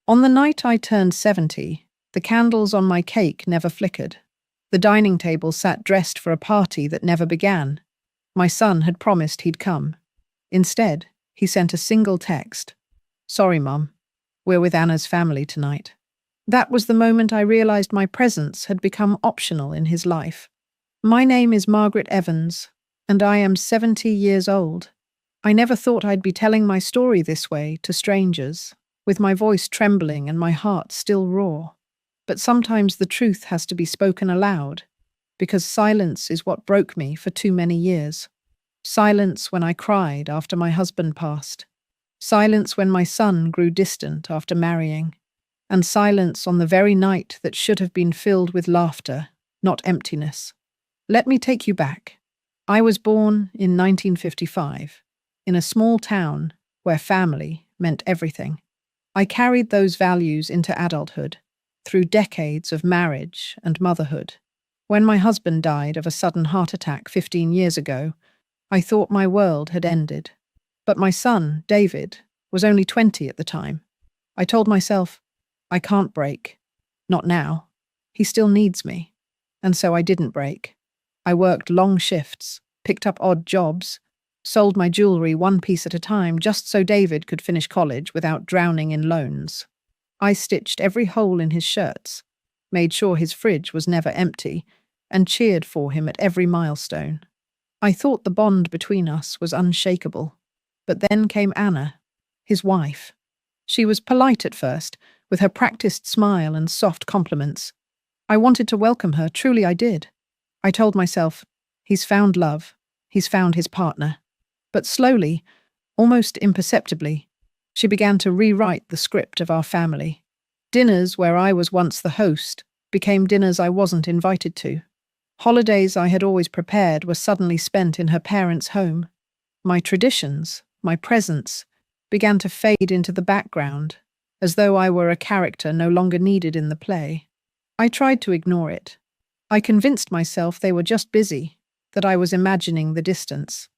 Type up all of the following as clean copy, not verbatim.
On the night I turned 70, the candles on my cake never flickered. The dining table sat dressed for a party that never began. My son had promised he'd come. Instead, he sent a single text. "Sorry, Mum. We're with Anna's family tonight." That was the moment I realized my presence had become optional in his life. My name is Margaret Evans, and I am 70 years old. I never thought I'd be telling my story this way to strangers, with my voice trembling and my heart still raw. But sometimes the truth has to be spoken aloud, because silence is what broke me for too many years. Silence when I cried after my husband passed. Silence when my son grew distant after marrying. And silence on the very night that should have been filled with laughter, not emptiness. Let me take you back. I was born in 1955, in a small town where family meant everything. I carried those values into adulthood, through decades of marriage and motherhood. When my husband died of a sudden heart attack 15 years ago, I thought my world had ended. But my son, David, was only 20 at the time. I told myself, I can't break. Not now. He still needs me. And so I didn't break. I worked long shifts, picked up odd jobs, sold my jewelry one piece at a time just so David could finish college without drowning in loans. I stitched every hole in his shirts, made sure his fridge was never empty, and cheered for him at every milestone. I thought the bond between us was unshakable. But then came Anna, his wife. She was polite at first, with her practiced smile and soft compliments. I wanted to welcome her, truly I did. I told myself, he's found love, he's found his partner. But slowly, almost imperceptibly, she began to rewrite the script of our family. Dinners where I was once the host became dinners I wasn't invited to. Holidays I had always prepared were suddenly spent in her parents' home. My traditions, my presence, began to fade into the background, as though I were a character no longer needed in the play. I tried to ignore it. I convinced myself they were just busy, that I was imagining the distance.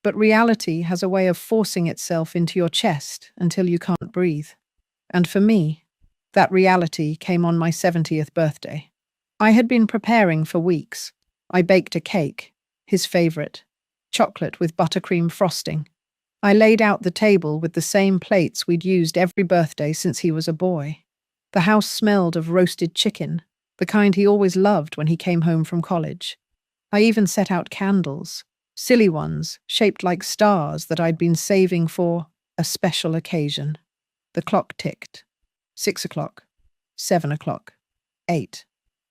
But reality has a way of forcing itself into your chest until you can't breathe. And for me, that reality came on my 70th birthday. I had been preparing for weeks. I baked a cake, his favorite, chocolate with buttercream frosting. I laid out the table with the same plates we'd used every birthday since he was a boy. The house smelled of roasted chicken, the kind he always loved when he came home from college. I even set out candles, silly ones shaped like stars that I'd been saving for a special occasion. The clock ticked. 6 o'clock, 7 o'clock, 8.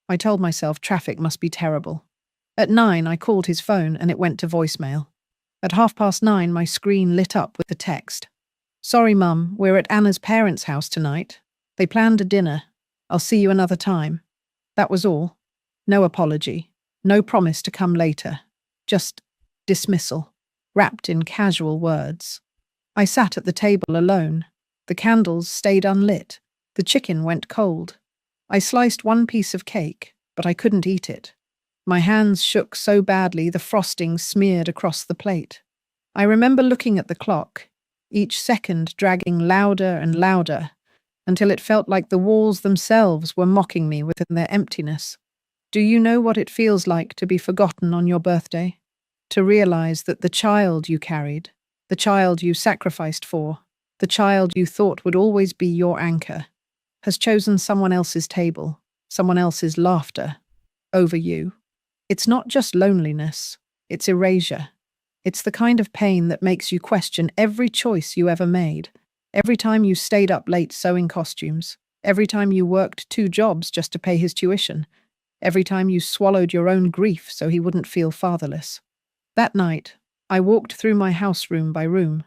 I told myself traffic must be terrible. At 9, I called his phone and it went to voicemail. At 9:30, my screen lit up with the text. "Sorry, Mum, we're at Anna's parents' house tonight. They planned a dinner. I'll see you another time." That was all. No apology. No promise to come later. Just dismissal, wrapped in casual words. I sat at the table alone. The candles stayed unlit. The chicken went cold. I sliced one piece of cake, but I couldn't eat it. My hands shook so badly the frosting smeared across the plate. I remember looking at the clock, each second dragging louder and louder, until it felt like the walls themselves were mocking me within their emptiness. Do you know what it feels like to be forgotten on your birthday? To realize that the child you carried, the child you sacrificed for, the child you thought would always be your anchor, has chosen someone else's table, someone else's laughter, over you. It's not just loneliness, it's erasure. It's the kind of pain that makes you question every choice you ever made, every time you stayed up late sewing costumes, every time you worked 2 jobs just to pay his tuition, every time you swallowed your own grief so he wouldn't feel fatherless. That night, I walked through my house room by room.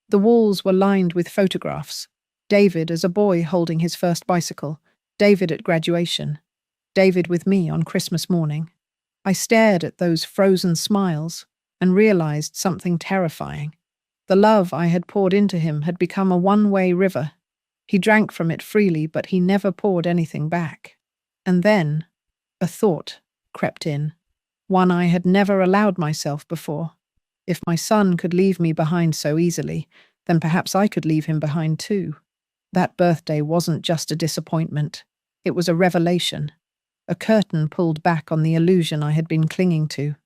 The walls were lined with photographs. David as a boy holding his first bicycle, David at graduation, David with me on Christmas morning. I stared at those frozen smiles and realized something terrifying. The love I had poured into him had become a one-way river. He drank from it freely, but he never poured anything back. And then, a thought crept in, one I had never allowed myself before. If my son could leave me behind so easily, then perhaps I could leave him behind too. That birthday wasn't just a disappointment. It was a revelation, a curtain pulled back on the illusion I had been clinging to.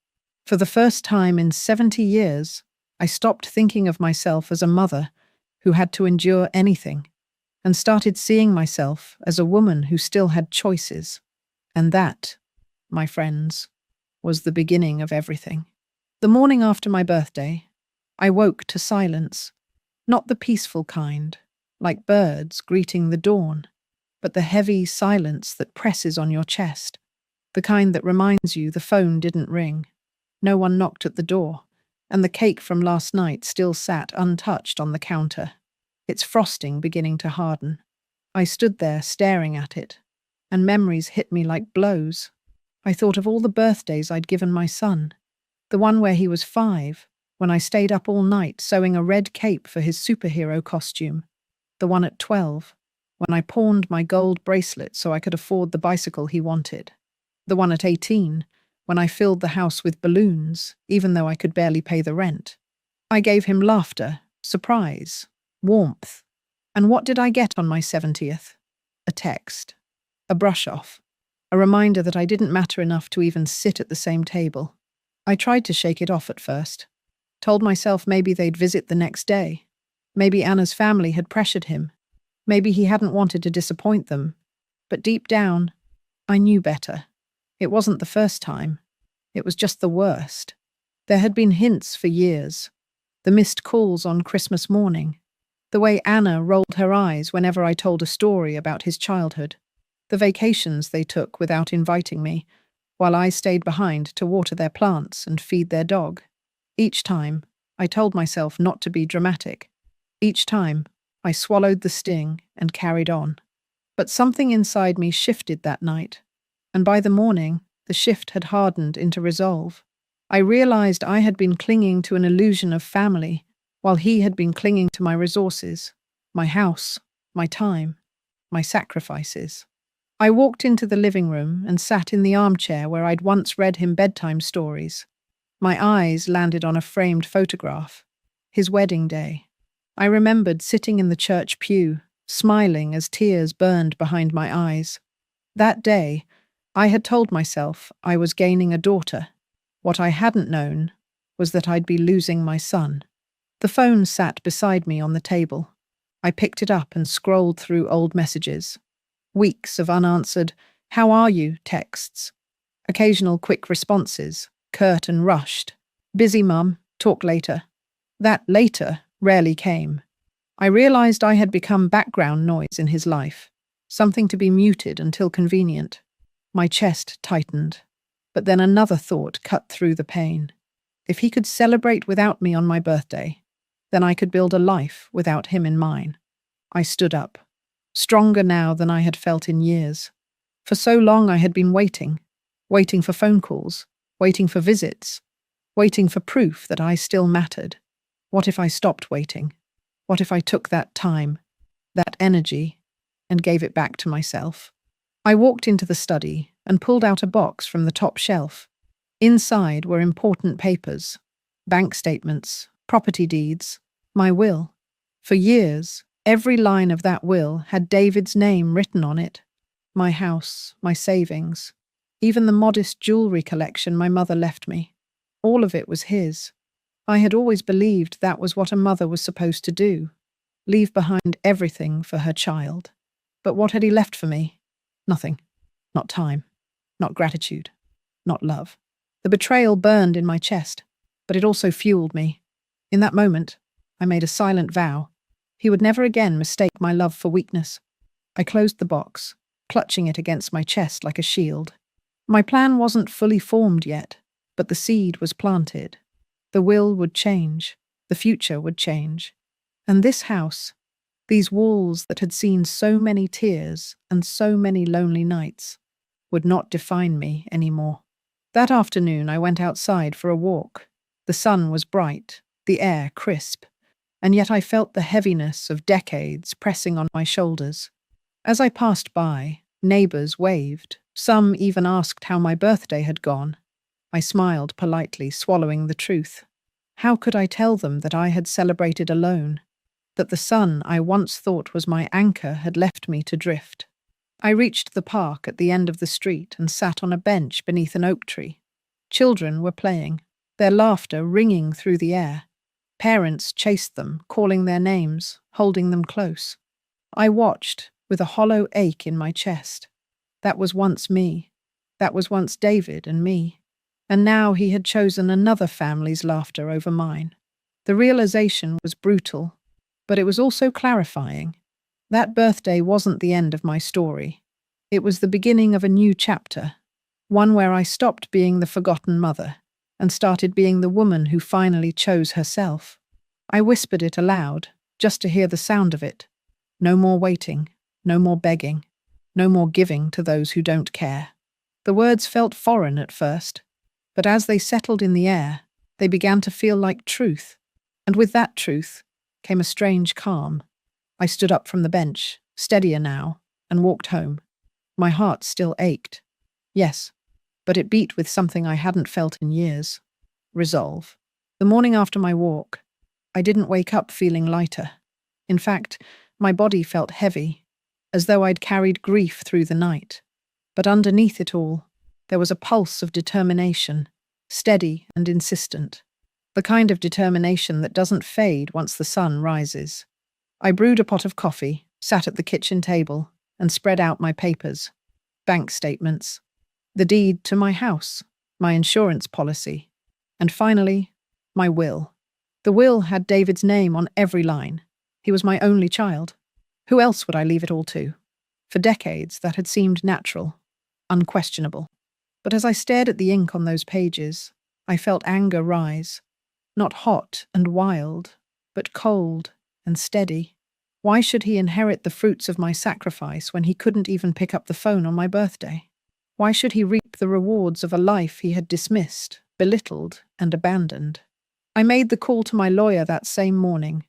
For the first time in 70 years, I stopped thinking of myself as a mother who had to endure anything, and started seeing myself as a woman who still had choices. And that, my friends, was the beginning of everything. The morning after my birthday, I woke to silence, not the peaceful kind, like birds greeting the dawn, but the heavy silence that presses on your chest, the kind that reminds you the phone didn't ring, no one knocked at the door, and the cake from last night still sat untouched on the counter, its frosting beginning to harden. I stood there staring at it, and memories hit me like blows. I thought of all the birthdays I'd given my son, the one where he was 5, when I stayed up all night sewing a red cape for his superhero costume, the one at 12, when I pawned my gold bracelet so I could afford the bicycle he wanted, the one at 18, when I filled the house with balloons, even though I could barely pay the rent. I gave him laughter, surprise, warmth. And what did I get on my 70th? A text, a brush-off, a reminder that I didn't matter enough to even sit at the same table. I tried to shake it off at first, told myself maybe they'd visit the next day. Maybe Anna's family had pressured him. Maybe he hadn't wanted to disappoint them. But deep down, I knew better. It wasn't the first time. It was just the worst. There had been hints for years. The missed calls on Christmas morning. The way Anna rolled her eyes whenever I told a story about his childhood. The vacations they took without inviting me, while I stayed behind to water their plants and feed their dog. Each time, I told myself not to be dramatic. Each time, I swallowed the sting and carried on. But something inside me shifted that night, and by the morning, the shift had hardened into resolve. I realized I had been clinging to an illusion of family, while he had been clinging to my resources, my house, my time, my sacrifices. I walked into the living room and sat in the armchair where I'd once read him bedtime stories. My eyes landed on a framed photograph, his wedding day. I remembered sitting in the church pew, smiling as tears burned behind my eyes. That day, I had told myself I was gaining a daughter. What I hadn't known was that I'd be losing my son. The phone sat beside me on the table. I picked it up and scrolled through old messages. Weeks of unanswered, "How are you?" texts. Occasional quick responses, curt and rushed. "Busy, Mum. Talk later." That later rarely came. I realized I had become background noise in his life, something to be muted until convenient. My chest tightened. But then another thought cut through the pain. If he could celebrate without me on my birthday, then I could build a life without him in mine. I stood up, stronger now than I had felt in years. For so long I had been waiting for phone calls, waiting for visits, waiting for proof that I still mattered. What if I stopped waiting? What if I took that time, that energy, and gave it back to myself? I walked into the study and pulled out a box from the top shelf. Inside were important papers, bank statements, property deeds, my will. For years, every line of that will had David's name written on it. My house, my savings, even the modest jewelry collection my mother left me. All of it was his. I had always believed that was what a mother was supposed to do, leave behind everything for her child. But what had he left for me? Nothing. Not time. Not gratitude. Not love. The betrayal burned in my chest, but it also fueled me. In that moment, I made a silent vow. He would never again mistake my love for weakness. I closed the box, clutching it against my chest like a shield. My plan wasn't fully formed yet, but the seed was planted. The will would change. The future would change. And this house, these walls that had seen so many tears and so many lonely nights, would not define me anymore. That afternoon I went outside for a walk. The sun was bright, the air crisp, and yet I felt the heaviness of decades pressing on my shoulders. As I passed by, neighbors waved. Some even asked how my birthday had gone. I smiled politely, swallowing the truth. How could I tell them that I had celebrated alone? that the sun I once thought was my anchor had left me to drift. I reached the park at the end of the street and sat on a bench beneath an oak tree. Children were playing, their laughter ringing through the air. Parents chased them, calling their names, holding them close. I watched, with a hollow ache in my chest. That was once me. That was once David and me. And now he had chosen another family's laughter over mine. The realization was brutal, but it was also clarifying. That birthday wasn't the end of my story. It was the beginning of a new chapter, one where I stopped being the forgotten mother and started being the woman who finally chose herself. I whispered it aloud, just to hear the sound of it. No more waiting, no more begging, no more giving to those who don't care. The words felt foreign at first, but as they settled in the air, they began to feel like truth. And with that truth came a strange calm. I stood up from the bench, steadier now, and walked home. My heart still ached. Yes, but it beat with something I hadn't felt in years. Resolve. The morning after my walk, I didn't wake up feeling lighter. In fact, my body felt heavy, as though I'd carried grief through the night. But underneath it all, there was a pulse of determination, steady and insistent. The kind of determination that doesn't fade once the sun rises. I brewed a pot of coffee, sat at the kitchen table, and spread out my papers. Bank statements, the deed to my house, my insurance policy, and finally, my will. The will had David's name on every line. He was my only child. Who else would I leave it all to? For decades, that had seemed natural, unquestionable. But as I stared at the ink on those pages, I felt anger rise. Not hot and wild, but cold and steady. Why should he inherit the fruits of my sacrifice when he couldn't even pick up the phone on my birthday? Why should he reap the rewards of a life he had dismissed, belittled, and abandoned? I made the call to my lawyer that same morning.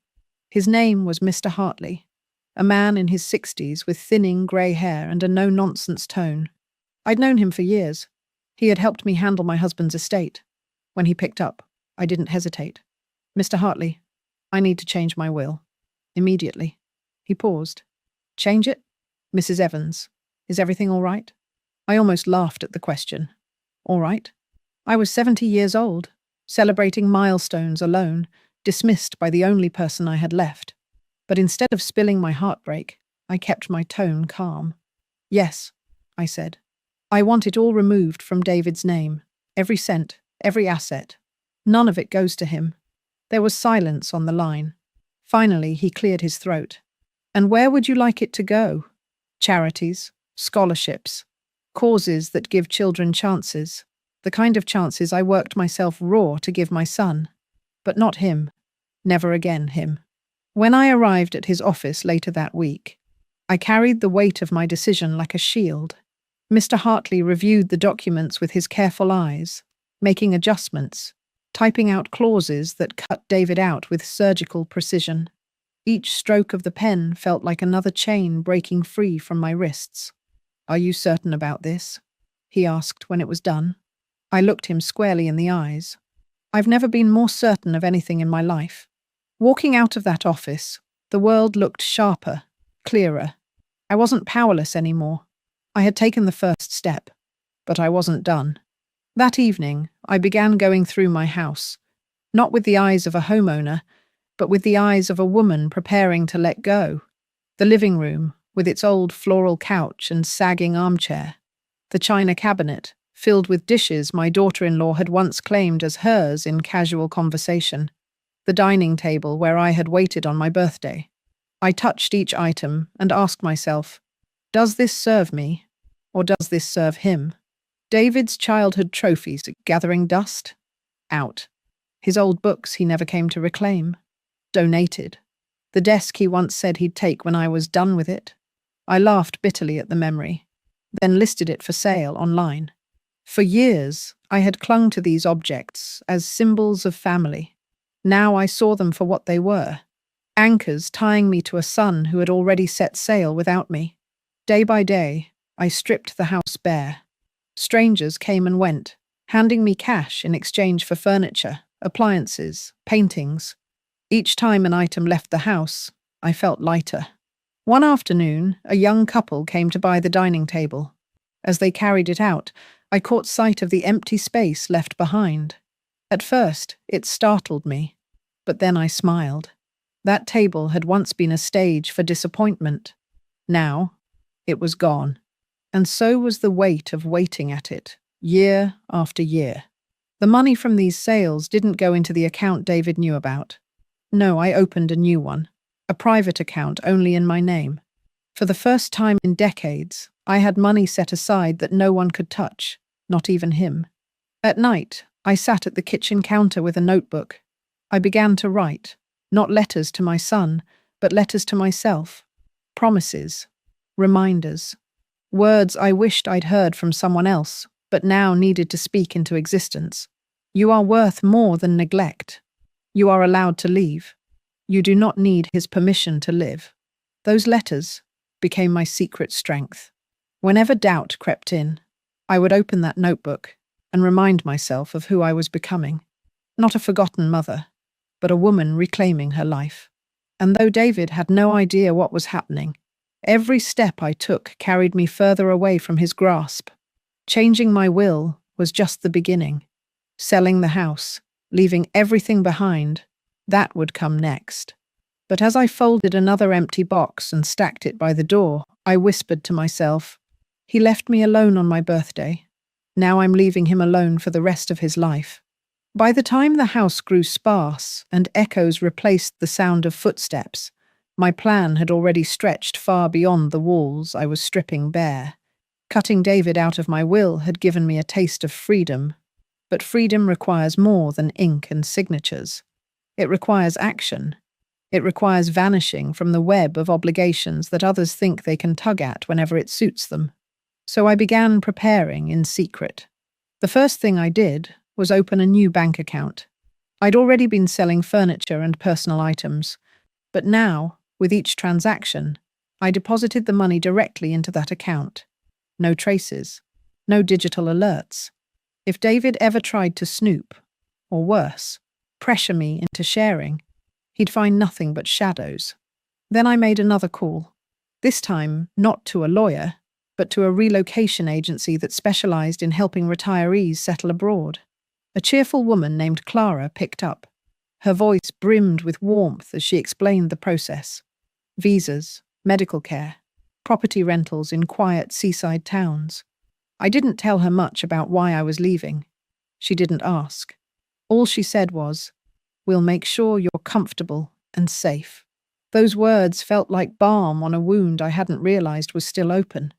His name was Mr. Hartley, a man in his 60s with thinning grey hair and a no-nonsense tone. I'd known him for years. He had helped me handle my husband's estate. When he picked up, I didn't hesitate. Mr. Hartley, I need to change my will. Immediately. He paused. Change it? Mrs. Evans, is everything all right? I almost laughed at the question. All right? I was 70 years old, celebrating milestones alone, dismissed by the only person I had left. But instead of spilling my heartbreak, I kept my tone calm. Yes, I said. I want it all removed from David's name. Every cent, every asset. None of it goes to him. There was silence on the line. Finally, he cleared his throat. And where would you like it to go? Charities, scholarships, causes that give children chances, the kind of chances I worked myself raw to give my son. But not him. Never again him. When I arrived at his office later that week, I carried the weight of my decision like a shield. Mr. Hartley reviewed the documents with his careful eyes, making adjustments, typing out clauses that cut David out with surgical precision. Each stroke of the pen felt like another chain breaking free from my wrists. Are you certain about this? He asked when it was done. I looked him squarely in the eyes. I've never been more certain of anything in my life. Walking out of that office, the world looked sharper, clearer. I wasn't powerless anymore. I had taken the first step, but I wasn't done. That evening, I began going through my house, not with the eyes of a homeowner, but with the eyes of a woman preparing to let go. The living room, with its old floral couch and sagging armchair. The china cabinet, filled with dishes my daughter-in-law had once claimed as hers in casual conversation. The dining table where I had waited on my birthday. I touched each item and asked myself, does this serve me, or does this serve him? David's childhood trophies gathering dust? Out. His old books he never came to reclaim? Donated. The desk he once said he'd take when I was done with it? I laughed bitterly at the memory, then listed it for sale online. For years, I had clung to these objects as symbols of family. Now I saw them for what they were, anchors tying me to a son who had already set sail without me. Day by day, I stripped the house bare. Strangers came and went, handing me cash in exchange for furniture, appliances, paintings. Each time an item left the house, I felt lighter. One afternoon, a young couple came to buy the dining table. As they carried it out, I caught sight of the empty space left behind. At first, it startled me, but then I smiled. That table had once been a stage for disappointment. Now, it was gone. And so was the weight of waiting at it, year after year. The money from these sales didn't go into the account David knew about. No, I opened a new one, a private account only in my name. For the first time in decades, I had money set aside that no one could touch, not even him. At night, I sat at the kitchen counter with a notebook. I began to write, not letters to my son, but letters to myself. Promises, reminders, words I wished I'd heard from someone else, but now needed to speak into existence. You are worth more than neglect. You are allowed to leave. You do not need his permission to live. Those letters became my secret strength. Whenever doubt crept in, I would open that notebook and remind myself of who I was becoming. Not a forgotten mother, but a woman reclaiming her life. And though David had no idea what was happening, every step I took carried me further away from his grasp. Changing my will was just the beginning. Selling the house, leaving everything behind, that would come next. But as I folded another empty box and stacked it by the door, I whispered to myself, he left me alone on my birthday. Now I'm leaving him alone for the rest of his life. By the time the house grew sparse and echoes replaced the sound of footsteps, my plan had already stretched far beyond the walls I was stripping bare. Cutting David out of my will had given me a taste of freedom. But freedom requires more than ink and signatures. It requires action. It requires vanishing from the web of obligations that others think they can tug at whenever it suits them. So I began preparing in secret. The first thing I did was open a new bank account. I'd already been selling furniture and personal items, but now, with each transaction, I deposited the money directly into that account. No traces, no digital alerts. If David ever tried to snoop, or worse, pressure me into sharing, he'd find nothing but shadows. Then I made another call, this time not to a lawyer, but to a relocation agency that specialized in helping retirees settle abroad. A cheerful woman named Clara picked up. Her voice brimmed with warmth as she explained the process. Visas, medical care, property rentals in quiet seaside towns. I didn't tell her much about why I was leaving. She didn't ask. All she said was, "We'll make sure you're comfortable and safe." Those words felt like balm on a wound I hadn't realized was still open.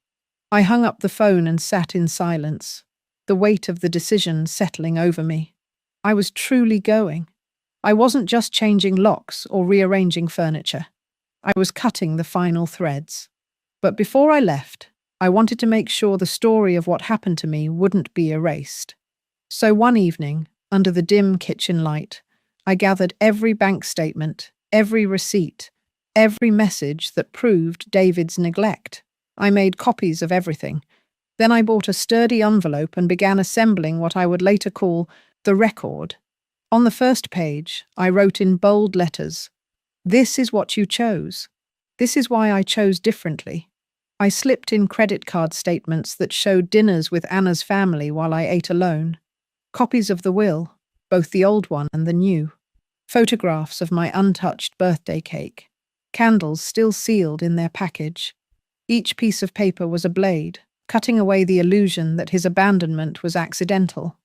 I hung up the phone and sat in silence, the weight of the decision settling over me. I was truly going. I wasn't just changing locks or rearranging furniture. I was cutting the final threads. But before I left, I wanted to make sure the story of what happened to me wouldn't be erased. So one evening, under the dim kitchen light, I gathered every bank statement, every receipt, every message that proved David's neglect. I made copies of everything. Then I bought a sturdy envelope and began assembling what I would later call the record. On the first page, I wrote in bold letters, "This is what you chose. This is why I chose differently." I slipped in credit card statements that showed dinners with Anna's family while I ate alone, copies of the will, both the old one and the new, photographs of my untouched birthday cake, candles still sealed in their package. Each piece of paper was a blade, cutting away the illusion that his abandonment was accidental.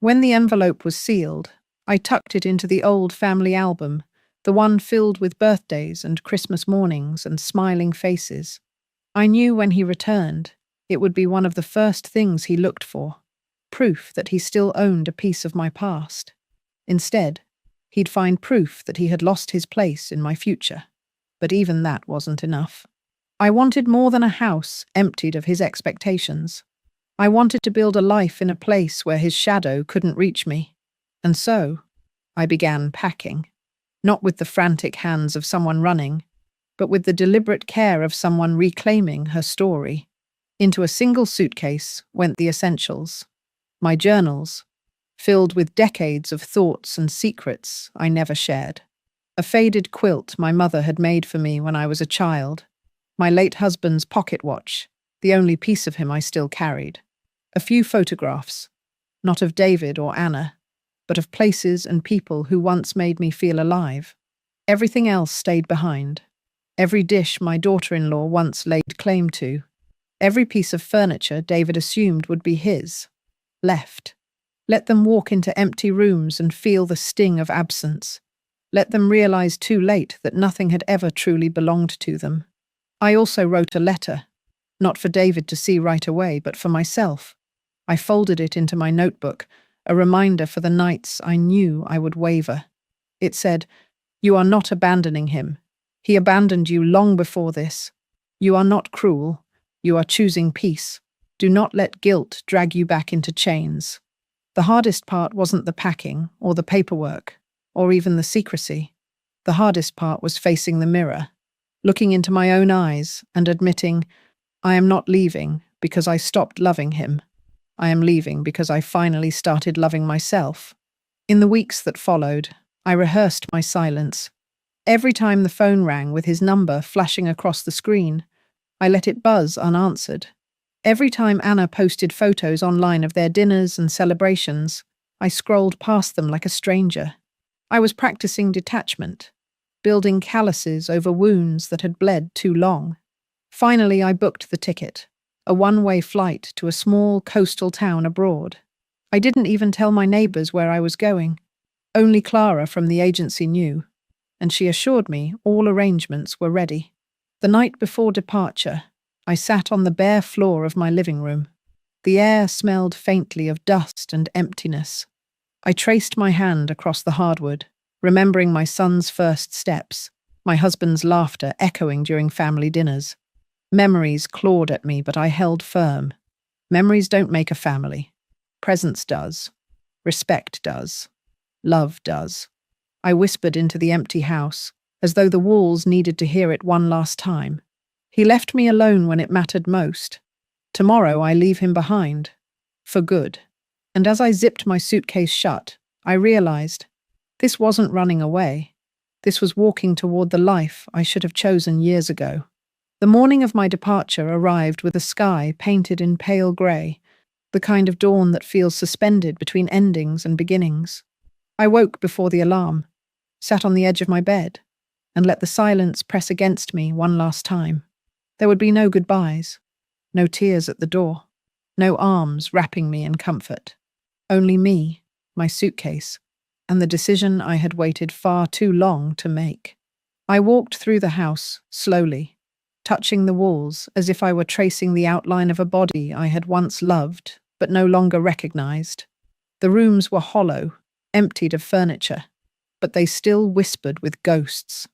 When the envelope was sealed, I tucked it into the old family album, the one filled with birthdays and Christmas mornings and smiling faces. I knew when he returned, it would be one of the first things he looked for, proof that he still owned a piece of my past. Instead, he'd find proof that he had lost his place in my future. But even that wasn't enough. I wanted more than a house emptied of his expectations. I wanted to build a life in a place where his shadow couldn't reach me. And so, I began packing, not with the frantic hands of someone running, but with the deliberate care of someone reclaiming her story. Into a single suitcase went the essentials. My journals, filled with decades of thoughts and secrets I never shared. A faded quilt my mother had made for me when I was a child, my late husband's pocket watch, the only piece of him I still carried, a few photographs, not of David or Anna, but of places and people who once made me feel alive. Everything else stayed behind. Every dish my daughter-in-law once laid claim to, every piece of furniture David assumed would be his, left. Let them walk into empty rooms and feel the sting of absence. Let them realize too late that nothing had ever truly belonged to them. I also wrote a letter, not for David to see right away, but for myself. I folded it into my notebook, a reminder for the nights I knew I would waver. It said, "You are not abandoning him. He abandoned you long before this. You are not cruel. You are choosing peace. Do not let guilt drag you back into chains." The hardest part wasn't the packing or the paperwork or even the secrecy. The hardest part was facing the mirror, looking into my own eyes and admitting, I am not leaving because I stopped loving him. I am leaving because I finally started loving myself. In the weeks that followed, I rehearsed my silence. Every time the phone rang with his number flashing across the screen, I let it buzz unanswered. Every time Anna posted photos online of their dinners and celebrations, I scrolled past them like a stranger. I was practicing detachment, building calluses over wounds that had bled too long. Finally, I booked the ticket, a one-way flight to a small coastal town abroad. I didn't even tell my neighbors where I was going. Only Clara from the agency knew, and she assured me all arrangements were ready. The night before departure, I sat on the bare floor of my living room. The air smelled faintly of dust and emptiness. I traced my hand across the hardwood, remembering my son's first steps, my husband's laughter echoing during family dinners. Memories clawed at me, but I held firm. Memories don't make a family. Presence does. Respect does. Love does. I whispered into the empty house, as though the walls needed to hear it one last time. He left me alone when it mattered most. Tomorrow I leave him behind. For good. And as I zipped my suitcase shut, I realized this wasn't running away. This was walking toward the life I should have chosen years ago. The morning of my departure arrived with a sky painted in pale grey, the kind of dawn that feels suspended between endings and beginnings. I woke before the alarm, sat on the edge of my bed, and let the silence press against me one last time. There would be no goodbyes, no tears at the door, no arms wrapping me in comfort. Only me, my suitcase, and the decision I had waited far too long to make. I walked through the house, slowly, touching the walls as if I were tracing the outline of a body I had once loved, but no longer recognized. The rooms were hollow, emptied of furniture, but they still whispered with ghosts.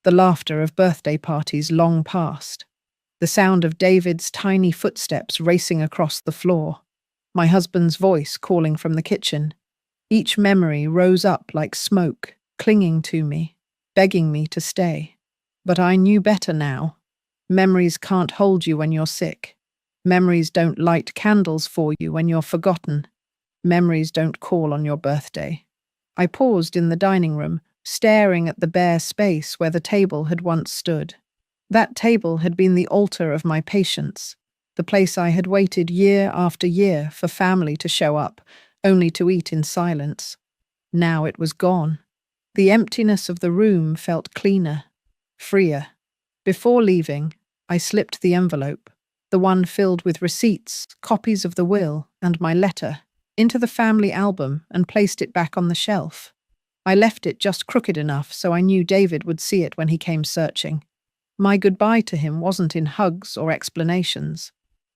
The laughter of birthday parties long past. The sound of David's tiny footsteps racing across the floor. My husband's voice calling from the kitchen. Each memory rose up like smoke, clinging to me, begging me to stay. But I knew better now. Memories can't hold you when you're sick. Memories don't light candles for you when you're forgotten. Memories don't call on your birthday. I paused in the dining room, staring at the bare space where the table had once stood. That table had been the altar of my patience, the place I had waited year after year for family to show up, only to eat in silence. Now it was gone. The emptiness of the room felt cleaner, freer. Before leaving, I slipped the envelope, the one filled with receipts, copies of the will, and my letter, into the family album and placed it back on the shelf. I left it just crooked enough so I knew David would see it when he came searching. My goodbye to him wasn't in hugs or explanations.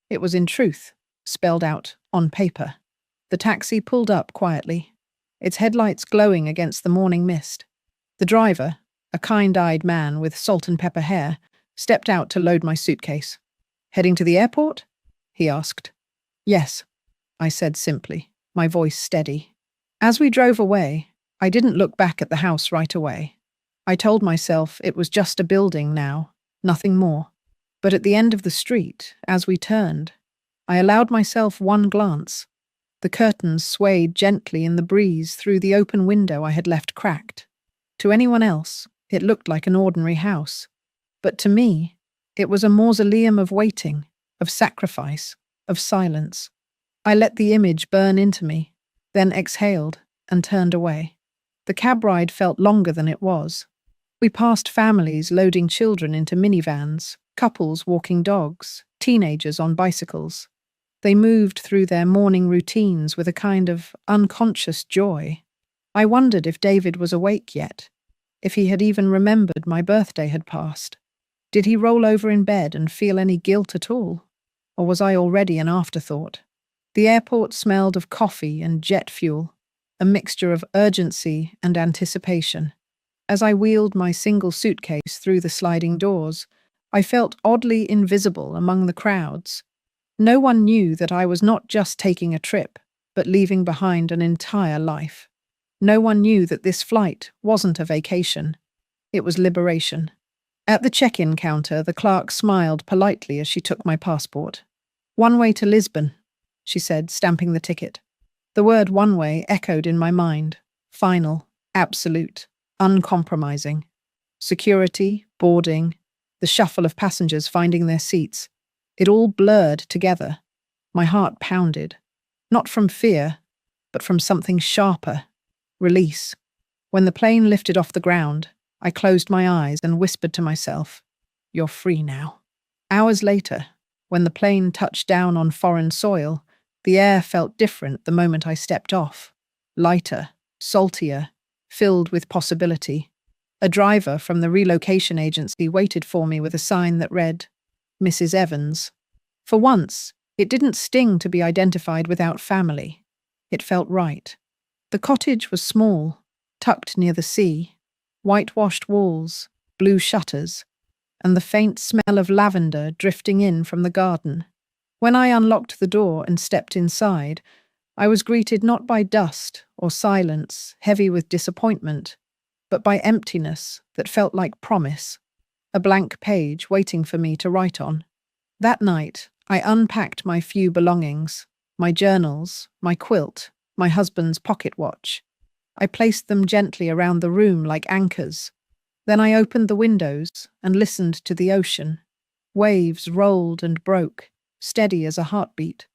It was in truth, spelled out on paper. The taxi pulled up quietly, its headlights glowing against the morning mist. The driver, a kind-eyed man with salt and pepper hair, stepped out to load my suitcase. "Heading to the airport?" he asked. "Yes," I said simply, my voice steady. As we drove away, I didn't look back at the house right away. I told myself it was just a building now, nothing more. But at the end of the street, as we turned, I allowed myself one glance. The curtains swayed gently in the breeze through the open window I had left cracked. To anyone else, it looked like an ordinary house. But to me, it was a mausoleum of waiting, of sacrifice, of silence. I let the image burn into me, then exhaled and turned away. The cab ride felt longer than it was. We passed families loading children into minivans, couples walking dogs, teenagers on bicycles. They moved through their morning routines with a kind of unconscious joy. I wondered if David was awake yet, if he had even remembered my birthday had passed. Did he roll over in bed and feel any guilt at all? Or was I already an afterthought? The airport smelled of coffee and jet fuel, a mixture of urgency and anticipation. As I wheeled my single suitcase through the sliding doors, I felt oddly invisible among the crowds. No one knew that I was not just taking a trip, but leaving behind an entire life. No one knew that this flight wasn't a vacation. It was liberation. At the check-in counter, the clerk smiled politely as she took my passport. "One way to Lisbon," she said, stamping the ticket. The word "one way" echoed in my mind. Final, absolute, uncompromising. Security, boarding, the shuffle of passengers finding their seats. It all blurred together. My heart pounded. Not from fear, but from something sharper. Release. When the plane lifted off the ground, I closed my eyes and whispered to myself, "You're free now." Hours later, when the plane touched down on foreign soil, the air felt different the moment I stepped off. Lighter, saltier, filled with possibility. A driver from the relocation agency waited for me with a sign that read, "Mrs. Evans." For once, it didn't sting to be identified without family. It felt right. The cottage was small, tucked near the sea, whitewashed walls, blue shutters, and the faint smell of lavender drifting in from the garden. When I unlocked the door and stepped inside, I was greeted not by dust or silence heavy with disappointment, but by emptiness that felt like promise, a blank page waiting for me to write on. That night, I unpacked my few belongings, my journals, my quilt, my husband's pocket watch. I placed them gently around the room like anchors. Then I opened the windows and listened to the ocean. Waves rolled and broke, steady as a heartbeat.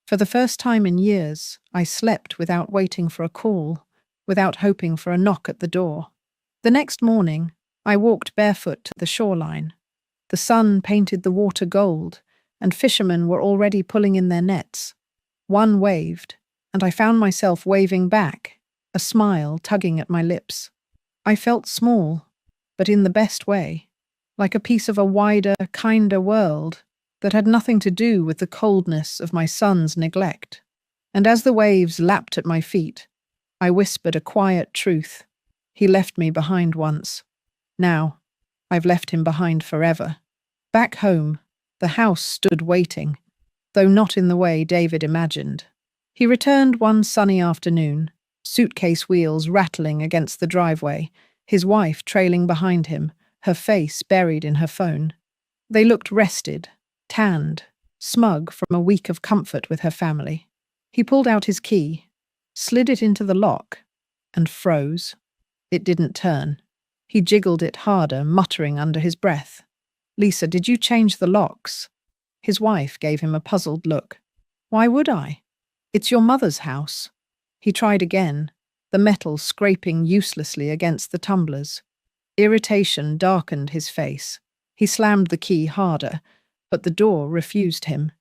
For the first time in years, I slept without waiting for a call, without hoping for a knock at the door. The next morning, I walked barefoot to the shoreline. The sun painted the water gold, and fishermen were already pulling in their nets. One waved, and I found myself waving back, a smile tugging at my lips. I felt small, but in the best way, like a piece of a wider, kinder world that had nothing to do with the coldness of my son's neglect. And as the waves lapped at my feet, I whispered a quiet truth. He left me behind once. Now, I've left him behind forever. Back home, the house stood waiting, though not in the way David imagined. He returned one sunny afternoon, suitcase wheels rattling against the driveway, his wife trailing behind him, her face buried in her phone. They looked rested, tanned, smug from a week of comfort with her family. He pulled out his key, slid it into the lock, and froze. It didn't turn. He jiggled it harder, muttering under his breath. "Lisa, did you change the locks?" His wife gave him a puzzled look. "Why would I? It's your mother's house." He tried again, the metal scraping uselessly against the tumblers. Irritation darkened his face. He slammed the key harder, but the door refused him.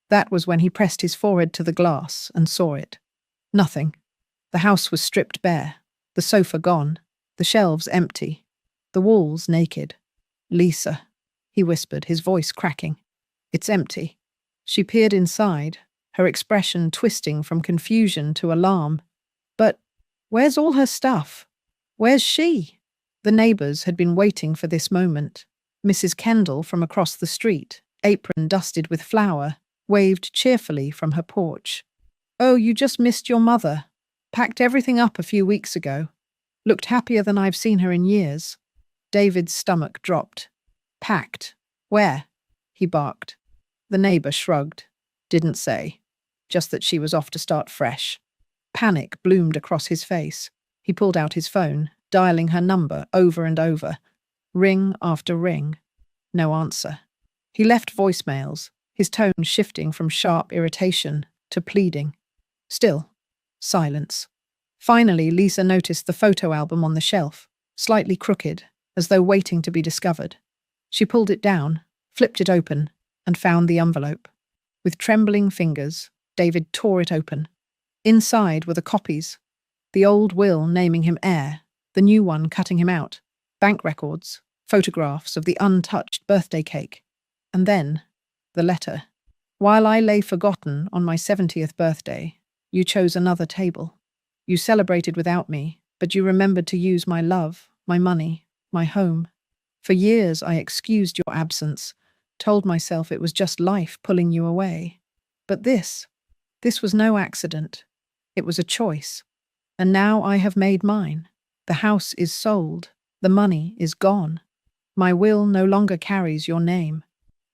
That was when he pressed his forehead to the glass and saw it. Nothing. The house was stripped bare, the sofa gone, the shelves empty, the walls naked. "Lisa," he whispered, his voice cracking. "It's empty." She peered inside, her expression twisting from confusion to alarm. "But where's all her stuff? Where's she?" The neighbours had been waiting for this moment. Mrs. Kendall from across the street, apron dusted with flour, waved cheerfully from her porch. "Oh, you just missed your mother. Packed everything up a few weeks ago. Looked happier than I've seen her in years." David's stomach dropped. "Packed? Where?" he barked. The neighbour shrugged. "Didn't say. Just that she was off to start fresh." Panic bloomed across his face. He pulled out his phone, dialing her number over and over, ring after ring. No answer. He left voicemails, his tone shifting from sharp irritation to pleading. Still, silence. Finally, Lisa noticed the photo album on the shelf, slightly crooked, as though waiting to be discovered. She pulled it down, flipped it open, and found the envelope. With trembling fingers, David tore it open. Inside were the copies, the old will naming him heir, the new one cutting him out, bank records, photographs of the untouched birthday cake. And then, the letter. While I lay forgotten on my 70th birthday, you chose another table. You celebrated without me, but you remembered to use my love, my money, my home. For years I excused your absence, told myself it was just life pulling you away. But this was no accident. It was a choice. And now I have made mine. The house is sold. The money is gone. My will no longer carries your name.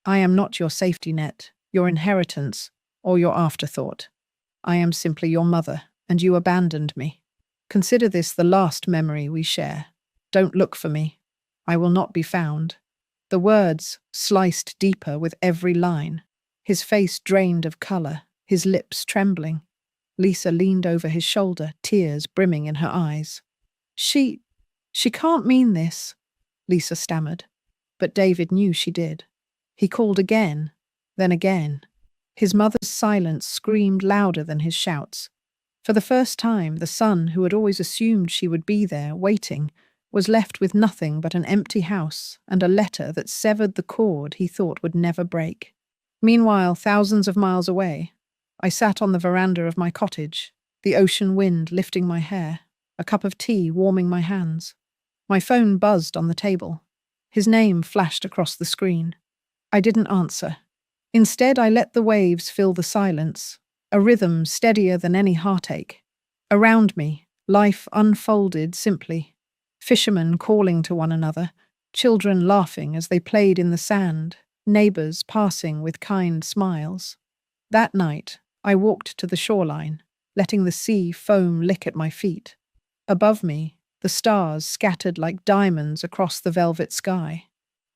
I am not your safety net, your inheritance, or your afterthought. I am simply your mother, and you abandoned me. Consider this the last memory we share. Don't look for me. I will not be found. The words sliced deeper with every line. His face drained of color, his lips trembling. Lisa leaned over his shoulder, tears brimming in her eyes. She can't mean this, Lisa stammered. But David knew she did. He called again, then again. His mother's silence screamed louder than his shouts. For the first time, the son, who had always assumed she would be there, waiting, was left with nothing but an empty house and a letter that severed the cord he thought would never break. Meanwhile, thousands of miles away, I sat on the veranda of my cottage, the ocean wind lifting my hair, a cup of tea warming my hands. My phone buzzed on the table. His name flashed across the screen. I didn't answer. Instead, I let the waves fill the silence, a rhythm steadier than any heartache. Around me, life unfolded simply. Fishermen calling to one another, children laughing as they played in the sand, neighbors passing with kind smiles. That night, I walked to the shoreline, letting the sea foam lick at my feet. Above me, the stars scattered like diamonds across the velvet sky.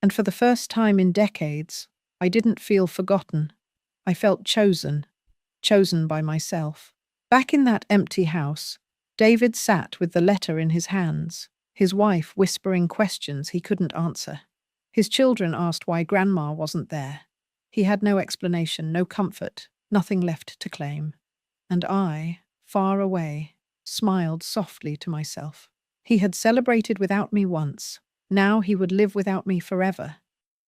And for the first time in decades, I didn't feel forgotten. I felt chosen by myself. Back in that empty house, David sat with the letter in his hands, his wife whispering questions he couldn't answer. His children asked why Grandma wasn't there. He had no explanation, no comfort, nothing left to claim. And I, far away, smiled softly to myself. He had celebrated without me once. Now he would live without me forever.